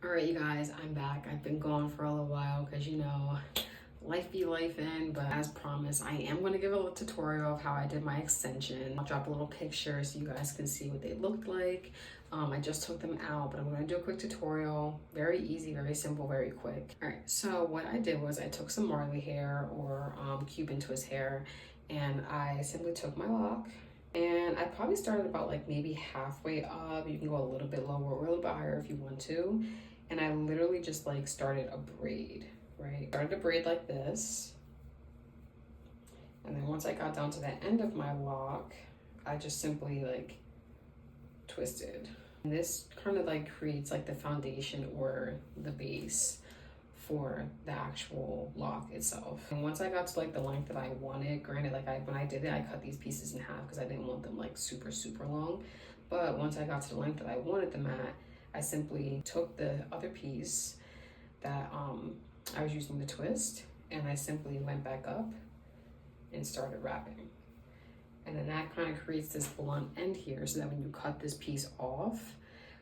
All right, you guys, I'm back. I've been gone for a little while because, life be life in, but as promised, I am going to give a little tutorial of how I did my extension. I'll drop a little picture so you guys can see what they looked like. I just took them out, but I'm going to do a quick tutorial. Very easy, very simple, very quick. All right, so what I did was I took some Marley hair or Cuban twist hair, and I simply took my lock. And I probably started about like maybe halfway up. You can go a little bit lower or a little bit higher if you want to. And I literally just like started a braid, right? Started a braid like this. And then once I got down to the end of my lock, I just simply like twisted. And this kind of like creates like the foundation or the base for the actual lock itself. And once I got to like the length that I wanted, granted, like when I did it, I cut these pieces in half because I didn't want them like super long. But once I got to the length that I wanted them at, I simply took the other piece that I was using to twist, and I simply went back up and started wrapping. And then that kind of creates this blunt end here so that when you cut this piece off,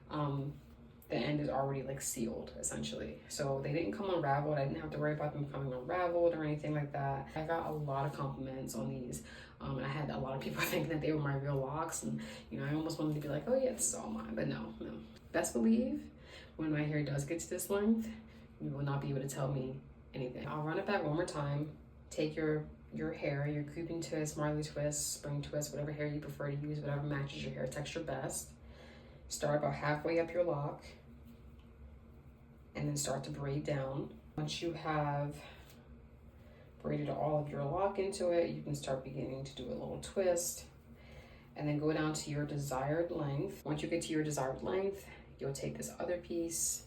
the end is already like sealed essentially. So they didn't come unraveled. I didn't have to worry about them coming unraveled or anything like that. I got a lot of compliments on these. And I had a lot of people thinking that they were my real locks, and I almost wanted to be like, oh yeah, this is all mine, but no. Best believe when my hair does get to this length, you will not be able to tell me anything. I'll run it back one more time. Take your hair, your Cuban twist, Marley twist, spring twist, whatever hair you prefer to use, whatever matches your hair texture best. Start about halfway up your lock and then start to braid down. Once you have braided all of your lock into it, you can start beginning to do a little twist and then go down to your desired length. Once you get to your desired length, you'll take this other piece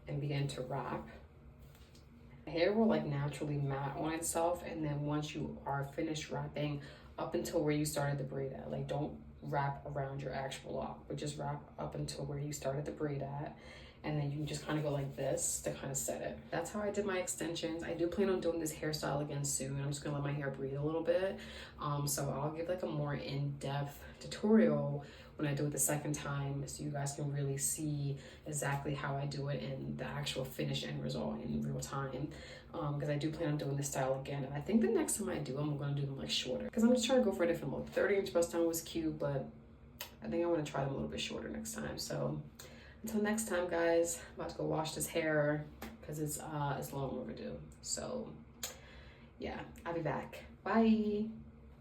and begin to wrap. The hair will like naturally mat on itself, and then once you are finished wrapping up until where you started the braid at, like don't wrap around your actual lock, but just wrap up until where you started the braid at, and then you can just kind of go like this to kind of set it. That's how I did my extensions. I do plan on doing this hairstyle again soon. I'm just gonna let my hair breathe a little bit. So I'll give like a more in-depth tutorial when I do it the second time, so you guys can really see exactly how I do it in the actual finished end result in real time. Because I do plan on doing this style again, and I think the next time I do them, I'm gonna do them like shorter, because I'm just trying to go for a different look. 30-inch bust down was cute, but I think I want to try them a little bit shorter next time. So until next time, guys, I'm about to go wash this hair because it's long overdue. So yeah, I'll be back. Bye.